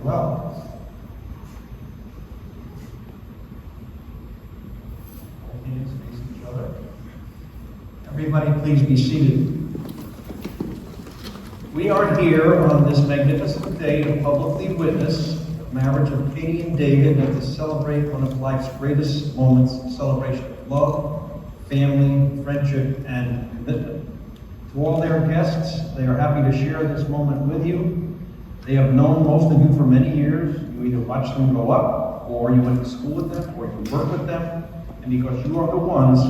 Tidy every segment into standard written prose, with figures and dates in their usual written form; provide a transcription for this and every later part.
well. All hands face each other. Everybody, please be seated. We are here on this magnificent day to publicly witness the marriage of Katie and David and to celebrate one of life's greatest moments, a celebration of love, family, friendship, and commitment. To all their guests, they are happy to share this moment with you. They have known most of you for many years. You either watched them grow up, or you went to school with them, or you work with them, and because you are the ones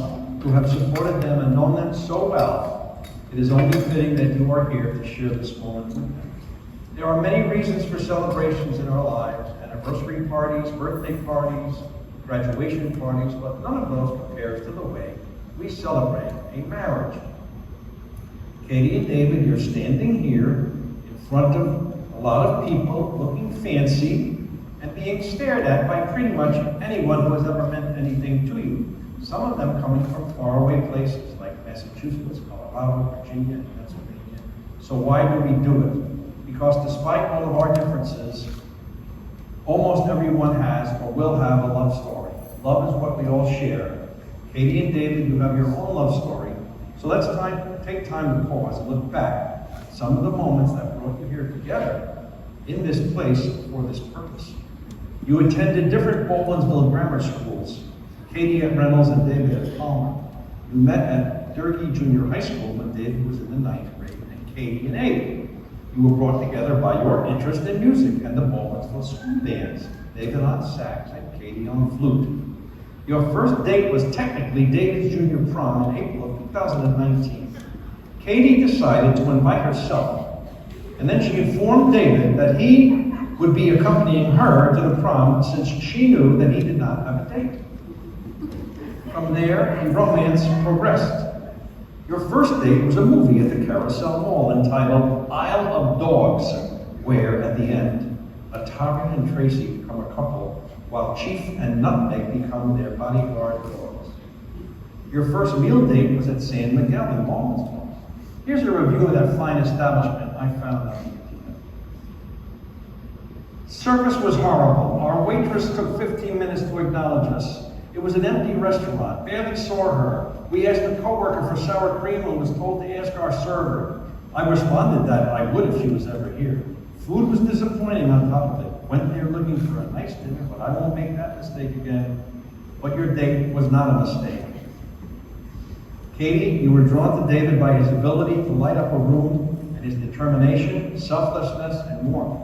who have supported them and known them so well, it is only fitting that you are here to share this moment with them. There are many reasons for celebrations in our lives: anniversary parties, birthday parties, graduation parties, but none of those compares to the way we celebrate a marriage. Katie and David, you're standing here in front of a lot of people looking fancy and being stared at by pretty much anyone who has ever meant anything to you. Some of them coming from faraway places like Massachusetts, Colorado, Virginia, and Pennsylvania. So why do we do it? Because despite all of our differences, almost everyone has or will have a love story. Love is what we all share. Katie and David, you have your own love story. So let's take time to pause and look back at some of the moments that brought you here together in this place for this purpose. You attended different Baldwinsville grammar schools, Katie at Reynolds and David at Palmer. You met at Durkee Junior High School when David was in the 9th grade and Katie in 8th. You were brought together by your interest in music and the Baldwinsville school bands, David on sax and Katie on flute. Your first date was technically David's junior prom in April of 2019. Katie decided to invite herself, and then she informed David that he would be accompanying her to the prom since she knew that he did not have a date. From there, the romance progressed. Your first date was a movie at the Carousel Mall entitled Isle of Dogs, where, at the end, Atari and Tracy become a couple, while Chief and Nutmeg become their bodyguard dogs. Your first meal date was at San Miguel in Baldwinsville. Here's a review of that fine establishment I found on the internet. Service was horrible. Our waitress took 15 minutes to acknowledge us. It was an empty restaurant, barely saw her. We asked a coworker for sour cream and was told to ask our server. I responded that I would if she was ever here. Food was disappointing on top of it. Went there looking for a nice dinner, but I won't make that mistake again. But your date was not a mistake. Katie, you were drawn to David by his ability to light up a room and his determination, selflessness, and warmth.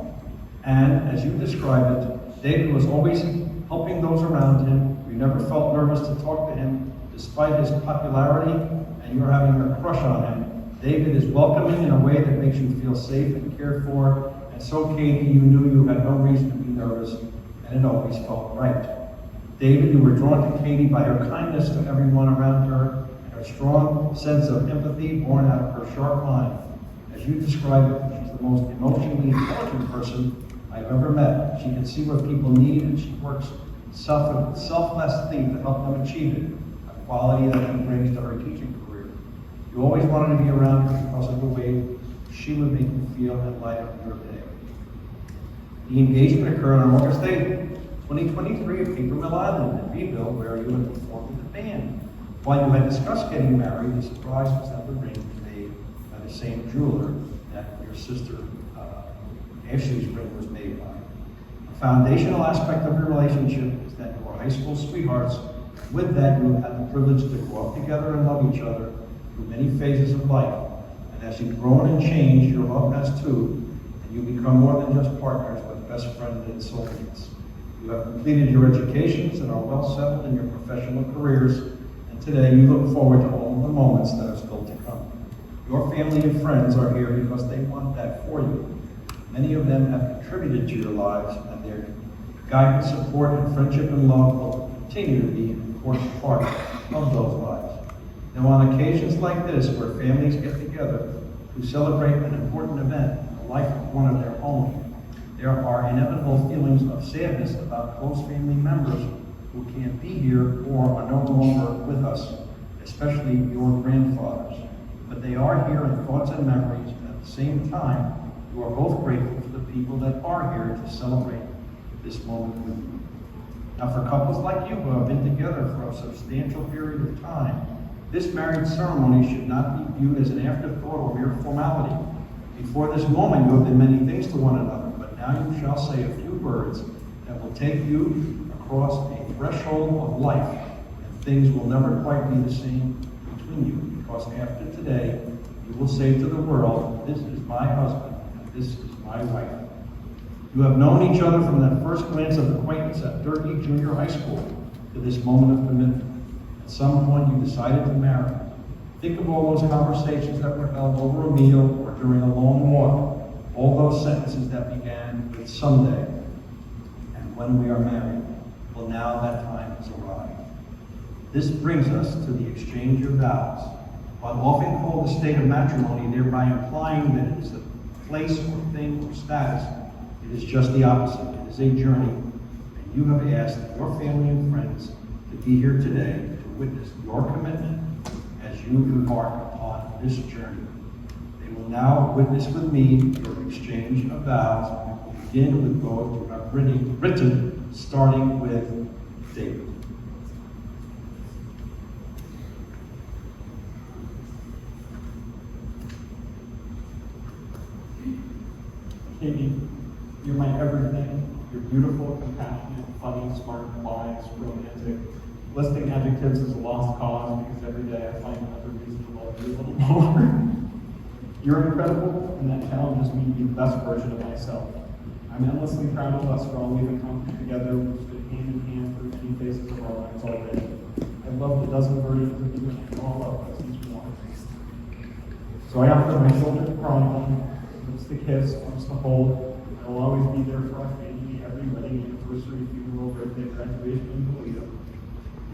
And as you describe it, David was always helping those around him. You never felt nervous to talk to him, despite his popularity, and you're having a crush on him. David is welcoming in a way that makes you feel safe and cared for, and so Katie, you knew you had no reason to be nervous, and it always felt right. David, you were drawn to Katie by her kindness to everyone around her, and her strong sense of empathy born out of her sharp mind. As you describe it, she's the most emotionally intelligent person I've ever met. She can see what people need, and she works selflessly to help them achieve it, a quality that she brings to her teaching career. You always wanted to be around her because of the way she would make you feel and light up your day. The engagement occurred on August 8th, 2023 at Paper Mill Island in Beeville, where you had performed with the band. While you had discussed getting married, the surprise was that the ring was made by the same jeweler that your sister Ashley's ring was made by. A foundational aspect of your relationship is that you are high school sweethearts. With that, you have had the privilege to grow up together and love each other through many phases of life. And as you've grown and changed, your love has too, and you become more than just partners, but best friends and soulmates. You have completed your educations and are well settled in your professional careers, and today you look forward to all of the moments that are still to come. Your family and friends are here because they want that for you. Many of them have contributed to your lives, and their guidance, support, and friendship and love will continue to be an important part of those lives. Now, on occasions like this, where families get together to celebrate an important event, the life of one of their own, there are inevitable feelings of sadness about close family members who can't be here or are no longer with us, especially your grandfathers. But they are here in thoughts and memories, and at the same time, You are both grateful for the people that are here to celebrate this moment with you. Now, for couples like you who have been together for a substantial period of time, this marriage ceremony should not be viewed as an afterthought or mere formality. Before this moment, you have been many things to one another, but now you shall say a few words that will take you across a threshold of life, and things will never quite be the same between you, because after today, you will say to the world, "This is my husband, and this is my wife." You have known each other from that first glance of acquaintance at Durkee Junior High School to this moment of commitment. At some point, you decided to marry. Think of all those conversations that were held over a meal or during a long walk, all those sentences that began with "someday," and "when we are married." Well, now that time has arrived. This brings us to the exchange of vows. While often called the state of matrimony, thereby implying that it is a place or thing or status, it is just the opposite. It is a journey, and you have asked your family and friends to be here today to witness your commitment as you embark upon this journey. They will now witness with me your exchange of vows, and we'll begin with those who have written, starting with David. Katie, you're my everything. You're beautiful, compassionate, funny, smart, wise, romantic. Listing adjectives is a lost cause because every day I find another reason to love you a little more. You're incredible, and that challenges me to be the best version of myself. I'm endlessly proud of us for all we've accomplished together. We've stood hand in hand through many phases of our lives already. I love the dozen versions of you, and I know I'll love us each more. So I offer my shoulder to cry on, lips to kiss, arms to hold. I will always be there for our family, every wedding, anniversary, funeral, birthday, graduation, and Toledo.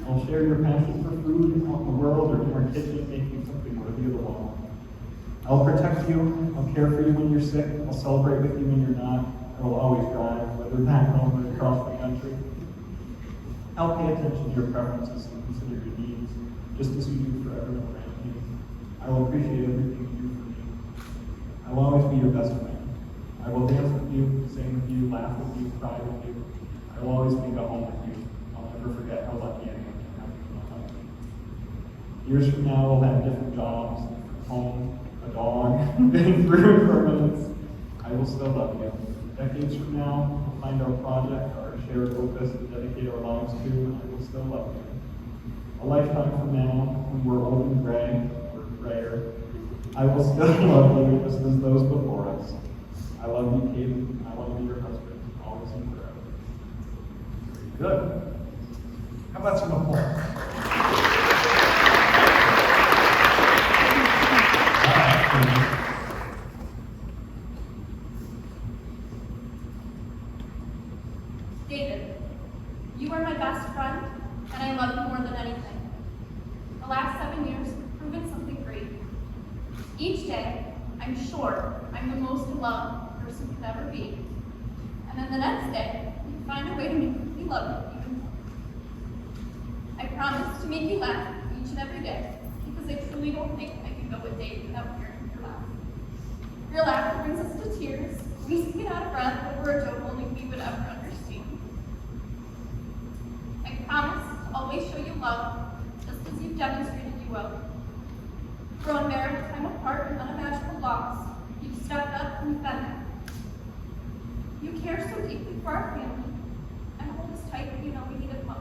I'll share your passion for food out in the world or in our kitchen, making something worthy of the wall. I'll protect you. I'll care for you when you're sick. I'll celebrate with you when you're not. I will always drive, whether back home or across the country. I'll pay attention to your preferences and consider your needs, just as you do for everyone around you. I will appreciate everything you do for me. I will always be your best friend. I will dance with you, sing with you, laugh with you, cry with you. I will always think at home with you. I'll never forget how lucky I am to have you in my life. Years from now, we'll have different jobs, different home, a dog, been through impermanence. I will still love you. Decades from now, we'll find our project, our shared focus to dedicate our lives to, and I will still love you. A lifetime from now, when we're old and gray, or grayer, I will still love you just as those before us. I love you, Kate. I want to be your husband, always and forever. Good. How about some applause? David, you are my best friend, and I love you more than anything. The last 7 years have proven something great. Each day, I'm sure I'm the most loved person could ever be. And then the next day, you find a way to make me love you even more. I promise to make you laugh each and every day, because I truly don't think I can go a day without hearing your laugh. Your laughter brings us to tears. We can get out of breath over a joke only we would ever understand. I promise to always show you love, just as you've demonstrated you will. For when married time apart and unimaginable loss, you've stepped up and defended. You care so deeply for our family and hold us tight when you know we need it most.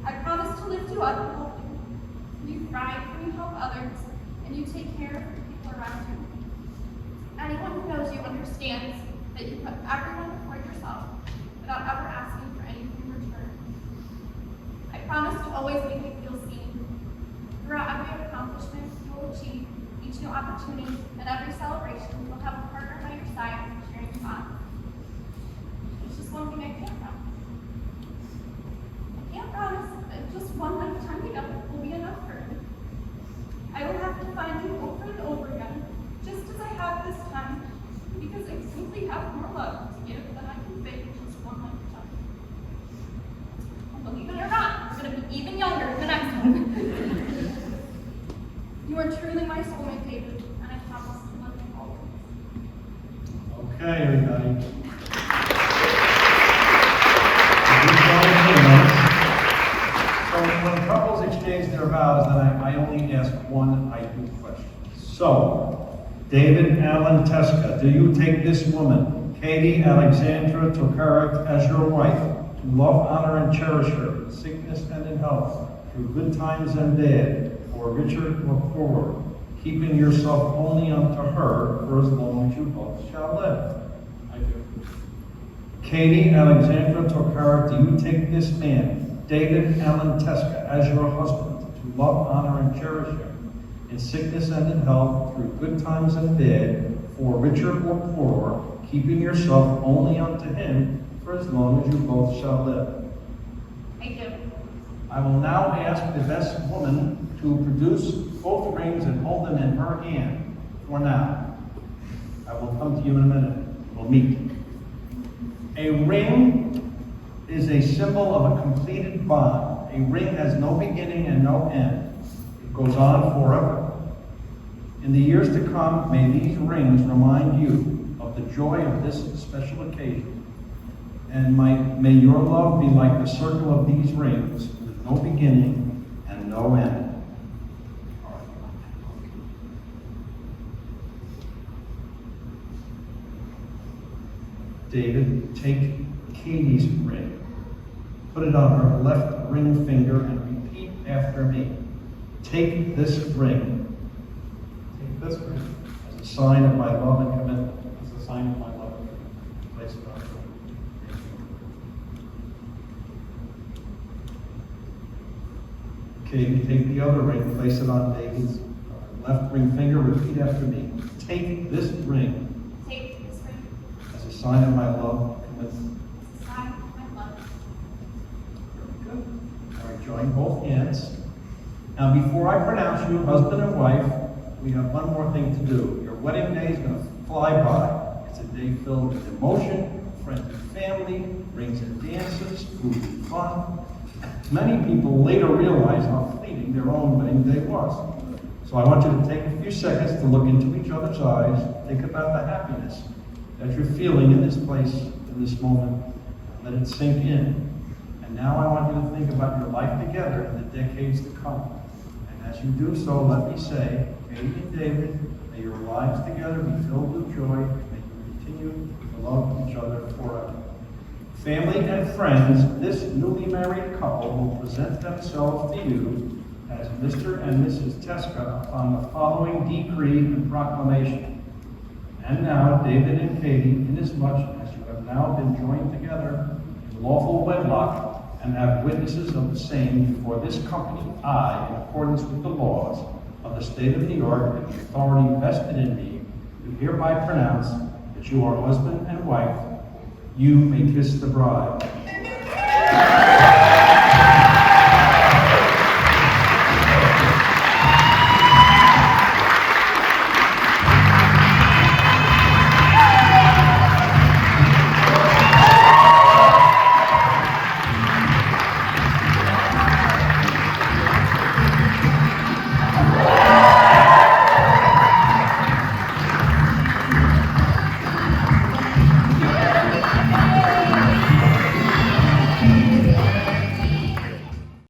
I promise to lift you up and help you. You thrive when you help others, and you take care of the people around you. Anyone who knows you understands that you put everyone before yourself without ever asking for anything in return. I promise to always make you feel seen. Throughout every accomplishment you will achieve, each new opportunity, and every celebration, you'll have a partner by your side sharing fun. It's just one thing I can't promise. I can't promise that just one lifetime together will be enough for me. I will have to find you over and over again, just as I have this time, because I simply have more love to give than I can fake in just one lifetime. And believe it or not, I'm going to be even younger the next one. You are truly my soulmate, David, and I promise Okay, everybody. So when couples exchange their vows, then I only ask one ID question. So, David Allen Teska, do you take this woman, Katie Alexandra Tokarik, as your wife, to love, honor, and cherish her, in sickness and in health, through good times and bad, for richer or poorer, keeping yourself only unto her for as long as you both shall live? I do. Katie Alexandra Tokarik, do you take this man, David Allen Teska, as your husband, to love, honor, and cherish him, in sickness and in health, through good times and bad, for richer or poorer, keeping yourself only unto him for as long as you both shall live? I do. I will now ask the best woman to produce both rings and hold them in her hand for now. I will come to you in a minute. We'll meet. A ring is a symbol of a completed bond. A ring has no beginning and no end. It goes on forever. In the years to come, may these rings remind you of the joy of this special occasion. And may your love be like the circle of these rings, with no beginning and no end. David, take Katie's ring. Put it on her left ring finger and repeat after me. Take this ring Take this ring as a sign of my love and commitment. as a sign of my love and commitment. Place it on her. Katie, take the other ring, place it on David's left ring finger, repeat after me. Take this ring Take this ring as a sign of my love and commitment. as a sign of my love. Very good. All right, join both hands. Now, before I pronounce you husband and wife, we have one more thing to do. Your wedding day is going to fly by. It's a day filled with emotion, friends and family, rings and dances, food and fun. Many people later realize how fleeting their own wedding day was. So I want you to take a few seconds to look into each other's eyes, think about the happiness that you're feeling in this place, in this moment. Let it sink in. And now I want you to think about your life together in the decades to come. And as you do so, let me say, Katie and David, may your lives together be filled with joy. May you continue to love each other forever. Family and friends, this newly married couple will present themselves to you as Mr. and Mrs. Teska upon the following decree and proclamation. And now, David and Katie, inasmuch as you have now been joined together in lawful wedlock and have witnesses of the same before this company, I, in accordance with the laws of the state of New York and the authority vested in me, do hereby pronounce that you are husband and wife. You may kiss the bride.